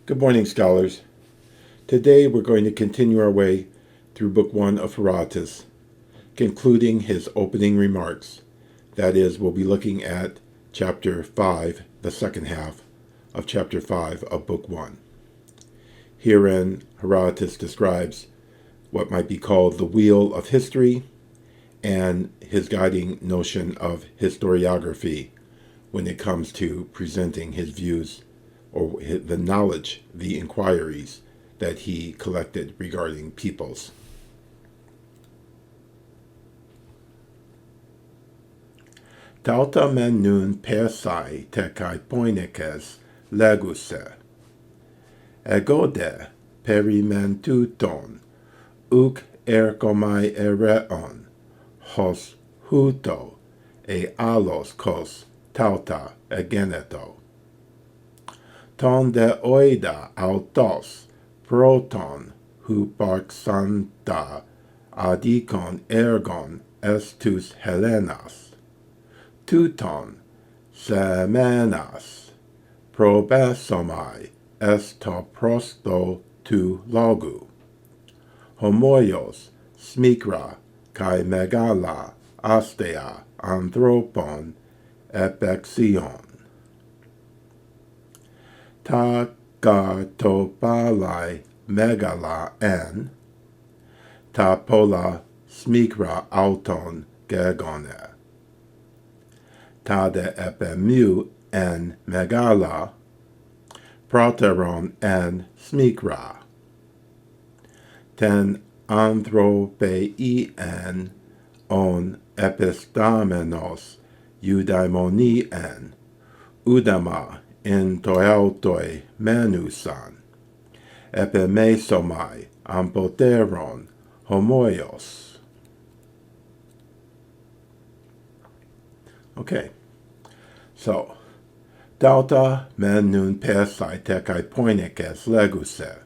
Good morning, scholars. Today we're going to continue our way through Book 1 of Herodotus, concluding his opening remarks. That is, we'll be looking at Chapter 5, the second half of Chapter 5 of Book 1. Herein, Herodotus describes what might be called the wheel of history and his guiding notion of historiography when it comes to presenting his views or the knowledge, the inquiries that he collected regarding peoples. Tauta men nun persai te kai poinikes leguse. Egode perimentuton, uk erkomai ereon, hos huto e alos kos tauta egeneto. Ton de oida autos proton huparxanta adikon ergon estus Helenas. Tuton semenas probesomai esto prosto tu logu. Homoios smikra kai megala astea anthropon epexion. Ta gatopalai megala en, ta pola smikra auton gegone. Ta de epemu en megala, proteron en smikra. Ten anthropeien on epistamenos eudaimonien, udama in toeautoi menusan, epimesomai ampoteron homoios. Okay, so, tauta men nun persai tekai poinikes leguse.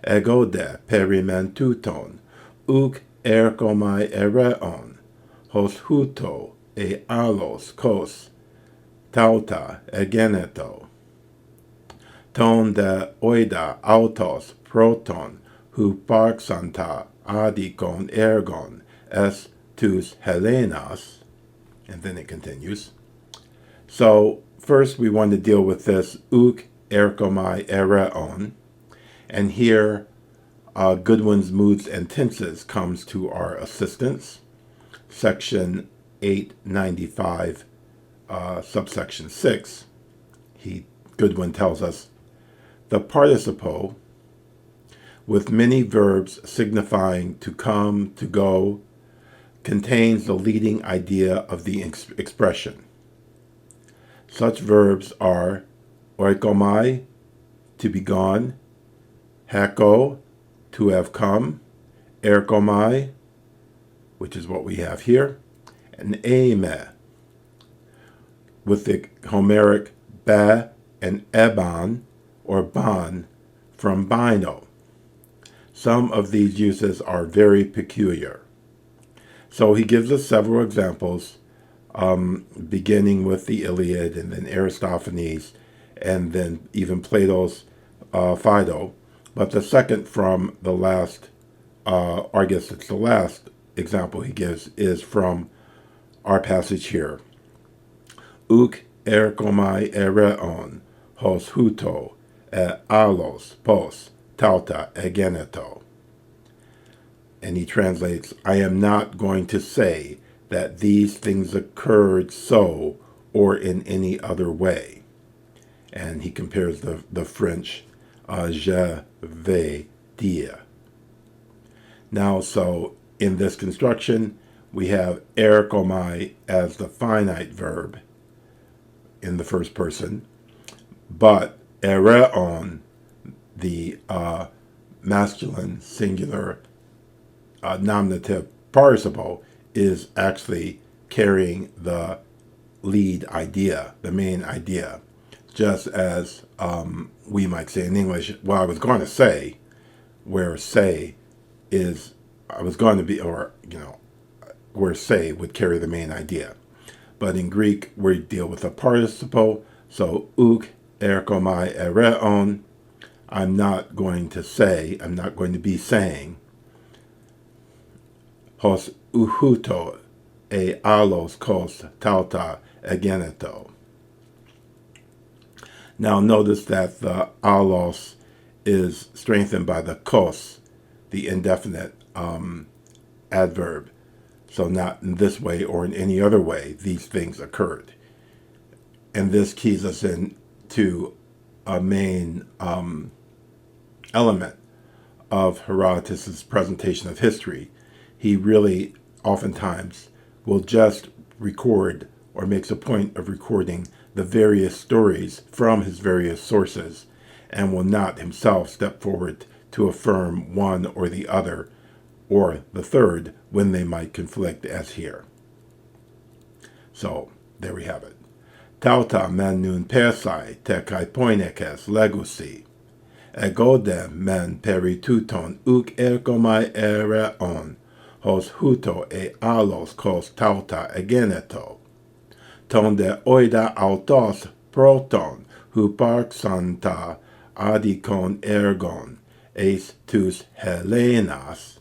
Egode perimentuton, uk erkomai ereon, hos huto e alos kos, tauta egeneto. Ton de oida autos proton huparxanta adikon ergon es tus Helenas. And then it continues. So first we want to deal with this uk erkomai ereon. And here Goodwin's moods and tenses comes to our assistance. Section 895 subsection 6, Goodwin tells us, the participle with many verbs signifying to come, to go, contains the leading idea of the expression. Such verbs are oikomai, to be gone, hako, to have come, erkomai, which is what we have here, and eime, with the Homeric ba and eban, or ban, from bino. Some of these uses are very peculiar. So he gives us several examples, beginning with the Iliad, and then Aristophanes, and then even Plato's Phaedo. But the second from the last, or I guess it's the last example he gives, is from our passage here. Uk erkomai ereon, hos huto, e alos pos, tauta egeneto. And he translates, I am not going to say that these things occurred so or in any other way. And he compares the French, je vais dire. Now, so in this construction, we have erkomai as the finite verb in the first person, but ereon, the masculine singular nominative participle, is actually carrying the lead idea, the main idea, just as we might say in English, well, I was going to say, where say is, I was going to be, or, where say would carry the main idea. But in Greek, we deal with a participle, so uk erkomai ereon. I'm not going to be saying, hos uhuto e alos kos tauta egeneto. Now notice that the alos is strengthened by the kos, the indefinite adverb. So not in this way or in any other way these things occurred. And this keys us into a main element of Herodotus' presentation of history. He really oftentimes will just record or makes a point of recording the various stories from his various sources and will not himself step forward to affirm one or the other or the third when they might conflict, as here. So there we have it. Tauta men nun persai te kai poinekes legusi. Egodem men perituton uk ergomai ereon, hos huto e alos kos tauta egeneto. Ton de oida autos proton huparxanta adikon ergon, eis tus Helenas.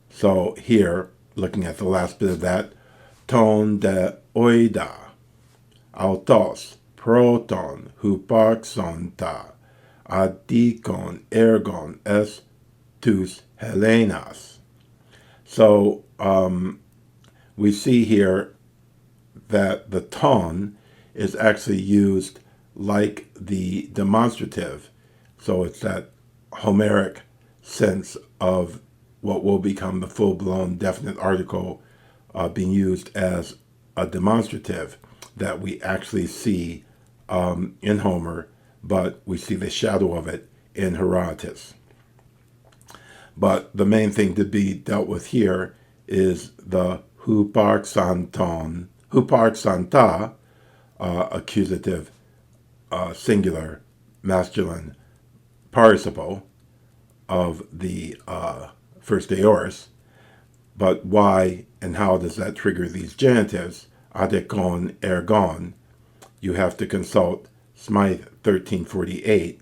So here, looking at the last bit of that, ton de oida autos proton huparxanta adikon ergon es tus Helenas. So we see here that the ton is actually used like the demonstrative. So it's that Homeric sense of what will become the full-blown definite article being used as a demonstrative that we actually see in Homer, but we see the shadow of it in Herodotus. But the main thing to be dealt with here is the huparxanta, accusative, singular, masculine participle of the first aorist. But why and how does that trigger these genitives? Adekon ergon. You have to consult Smythe 1348.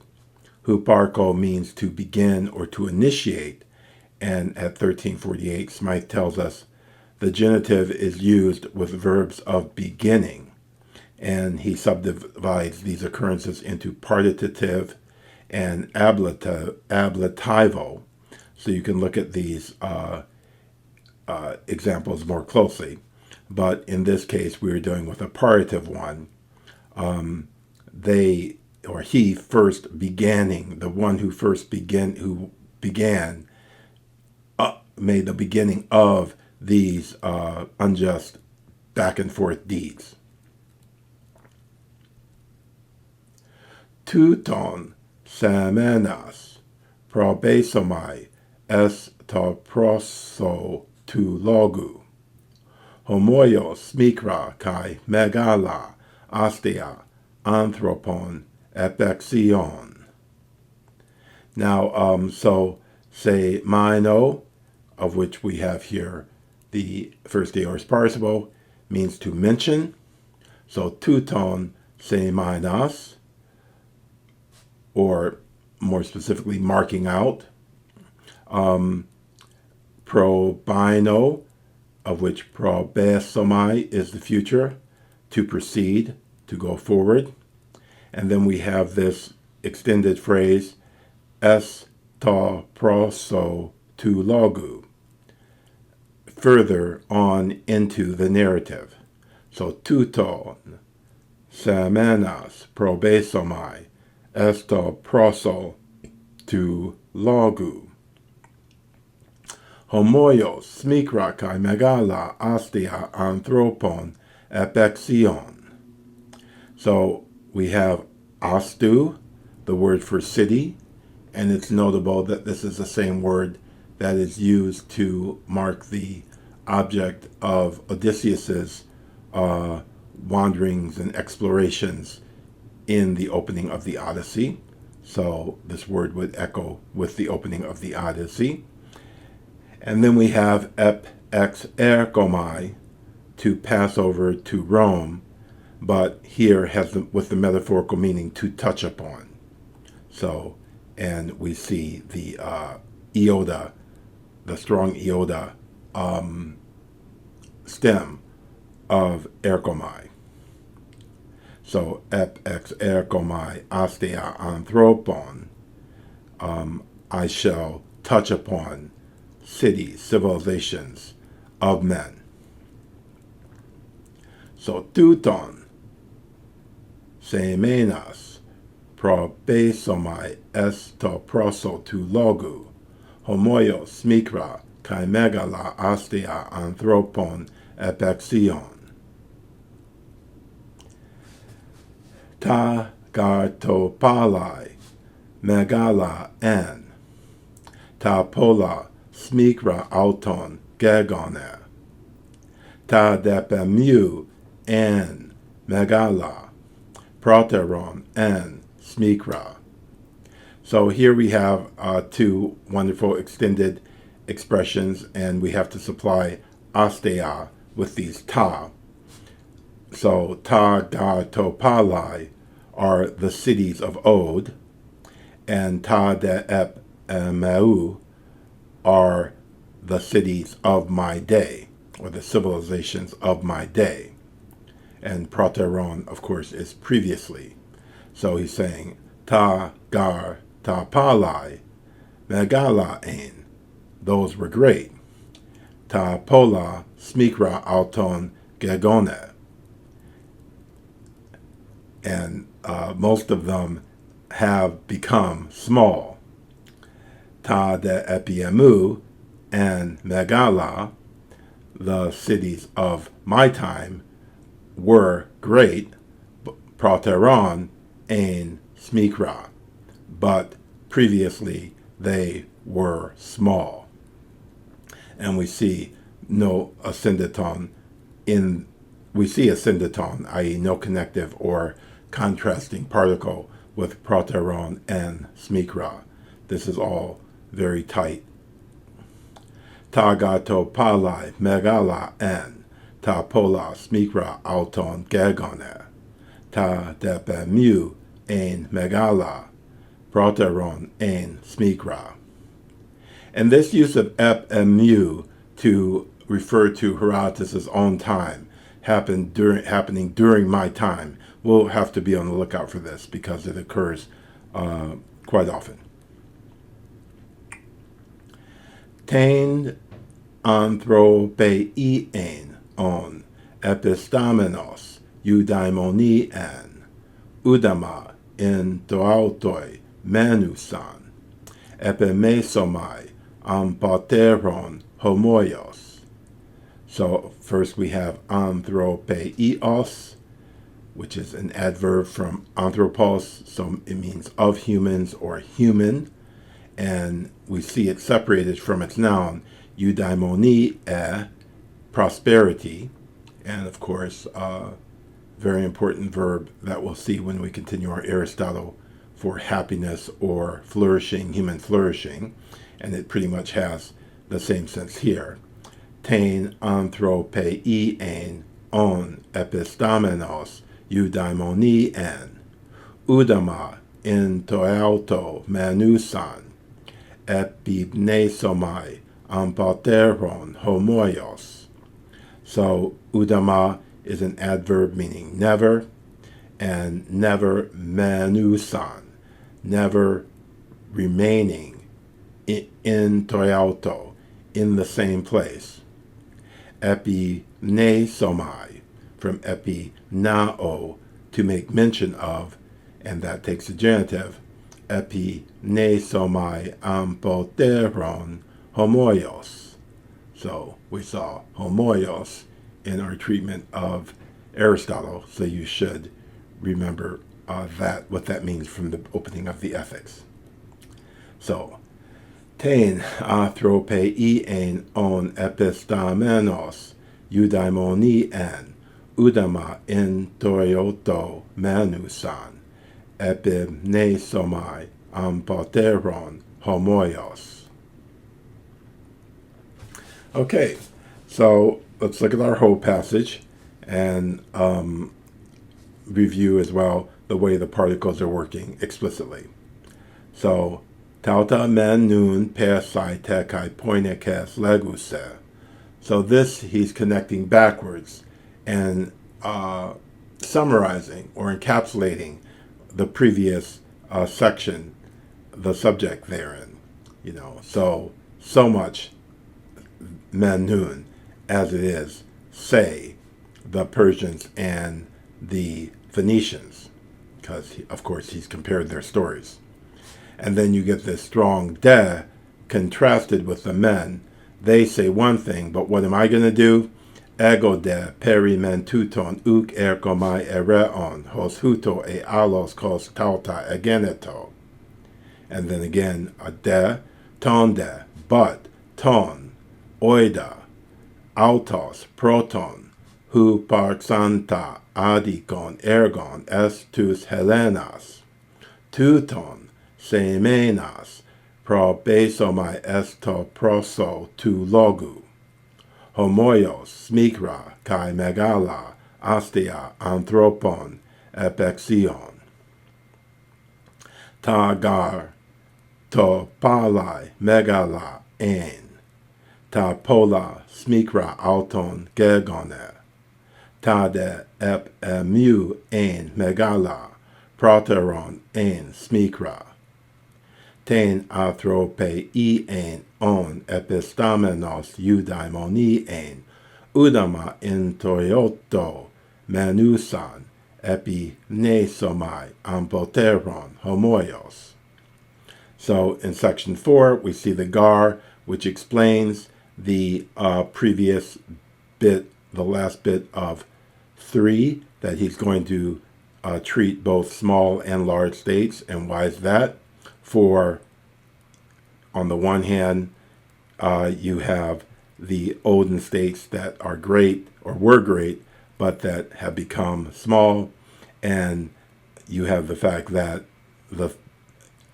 Huparko means to begin or to initiate. And at 1348, Smythe tells us the genitive is used with verbs of beginning. And he subdivides these occurrences into partitive and ablativo. So you can look at these examples more closely. But in this case, we are dealing with a partitive one. They or he first beginning, the one who first began, made the beginning of these unjust back and forth deeds. Touton semenas probesomai est to proso tu logu. Homoios mikra kai megala astia anthropon epexion. Now, so say mino, of which we have here the first aorist participle, means to mention. So touton se minas, or more specifically marking out. Probino, of which probesomai is the future, to proceed, to go forward. And then we have this extended phrase, es to proso tu logu, further on into the narrative. So touton semenas probesomai est to proso tu logu. Homoios smikra kai megala astia anthropon epexion. So we have astu, the word for city, and it's notable that this is the same word that is used to mark the object of Odysseus's wanderings and explorations in the opening of the Odyssey. So this word would echo with the opening of the Odyssey. And then we have ep ex ergomai, to pass over to Rome, but here has with the metaphorical meaning to touch upon. So, and we see the iota, the strong iota stem of erkomai. So, ep ex erkomai astea anthropon, I shall touch upon cities, civilizations of men. So, tuton, semenas, probesomai esto proso tu logu, homoios mikra, kai megala astia anthropon epexion. Ta gartopalai, megala en, ta pola smikra auton gegone, ta depemu en megala, proteron en smikra. So here we have two wonderful extended expressions, and we have to supply astea with these ta. So ta ga to palai are the cities of Od, and ta de ep meu are the cities of my day, or the civilizations of my day. And proteron, of course, is previously. So he's saying ta gar ta palai megala ein, those were great. Ta pola smikra auton gegone, and most of them have become small. Ta de epiemu and megala, the cities of my time, were great, proteron ein smikra, but previously they were small. And we see no ascendaton i.e. no connective or contrasting particle with proteron and smikra. This is all very tight. Ta gato palai megala en, ta pola smikra auton gegone, ta depe mu ein megala, proteron ein smikra. And this use of ep and mu to refer to Herodotus' own time happening during my time. We'll have to be on the lookout for this because it occurs quite often. Tain anthropeien on epistamenos eudaimonian udama in toautoi menusan epimesomai ampateron homoios. So first we have anthropeios, which is an adverb from anthropos, so it means of humans or human, and we see it separated from its noun eudaimonie, prosperity, and of course very important verb that we'll see when we continue our Aristotle for happiness or flourishing, human flourishing, and it pretty much has the same sense here. Tain anthropeien on epistamenos eudaimonian udama in toauto manusan epibnesomai ampateron homoios. So udama is an adverb meaning never, and never manusan, never remaining in toauto, in the same place. Epimnesomai, from epinao, to make mention of, and that takes a genitive. Epimnesomai ampoteron homoios. So we saw homoios in our treatment of Aristotle, so you should remember what that means from the opening of the Ethics. So, tain anthropeien on epistamenos eudaimonian udama in toioto manusan epimnesomai ampateron homoios. Okay, so let's look at our whole passage, and review as well the way the particles are working explicitly. So, tauta men nun per sai te kai poinekes leguse. So this he's connecting backwards and summarizing or encapsulating the previous section, the subject therein. So much men nun as it is, say, the Persians and the Phoenicians, because of course he's compared their stories. And then you get this strong de contrasted with the men. They say one thing, but what am I going to do? Ego de perimentuton uk erkomai ereon hos huto e alos kos tauta egeneto. And then again, a de, ton de, but, ton, oida, autos, proton, hu parxanta adikon ergon estus Helenas, tuton, semenas, pro besomai esto proso tu logu, homoios, smikra, kai megala, astia, anthropon, epexion. Tagar, to palai, megala, ein, ta pola, smikra, auton, gergone, ta de ep emu, ein, megala, proteron, ein, smikra, ten anthrope ein on epistamenos eudaimoni ein udama intoioto manusan epi nesomai ampoteron homoios. So in section 4 we see the gar, which explains the previous bit, the last bit of 3, that he's going to treat both small and large states. And why is that? For, on the one hand, you have the olden states that are great or were great, but that have become small, and you have the fact that the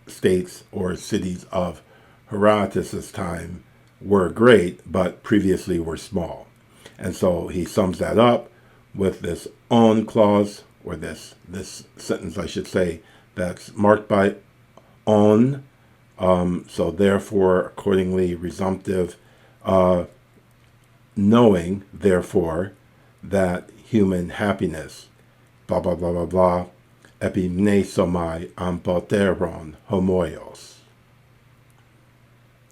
states or cities of Herodotus' time were great, but previously were small. And so he sums that up with this on clause, or this sentence, I should say, that's marked by on, so therefore, accordingly, resumptive, knowing, therefore, that human happiness, blah, blah, blah, blah, blah, epimnesomai ampoteron homoios.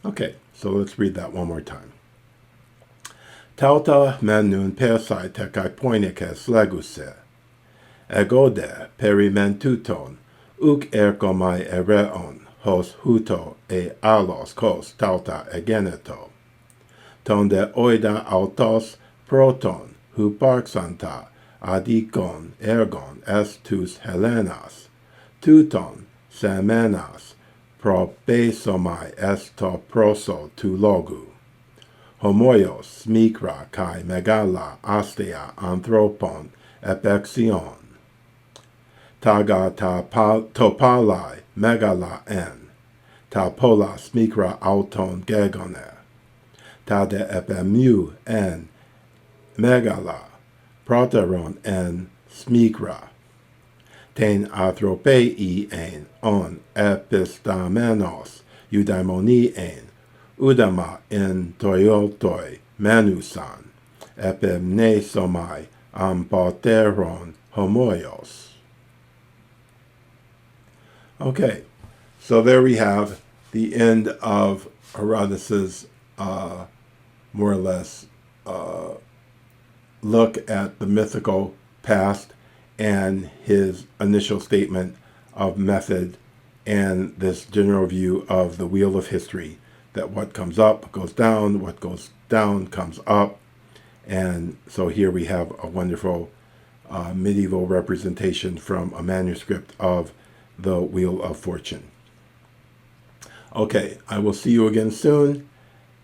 Okay, so let's read that one more time. Tauta menun persai tekai poinikes leguse, egode perimentuton, uk erkomai ereon, hos huto e alos kos tauta egeneto. Ton de oida autos proton, hu parxanta, adikon ergon estus Helenas, tuton semenas, pro besomai esto proso tu logu. Homoios smikra kai megala astia anthropon epexion. Taga ta topalai megala en, ta pola smikra auton gegone, ta de epemu en, megala, proteron en smikra, ten anthropei en on epistamenos eudaimoni en, udama en toiotoi manusan, epimnesomai ampoteron homoios. Okay, so there we have the end of Herodotus' more or less look at the mythical past and his initial statement of method and this general view of the wheel of history, that what comes up goes down, what goes down comes up. And so here we have a wonderful medieval representation from a manuscript of the Wheel of Fortune. Okay, I will see you again soon.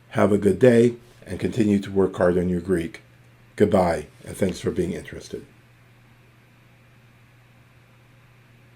Have a good day and continue to work hard on your Greek. Goodbye, and thanks for being interested.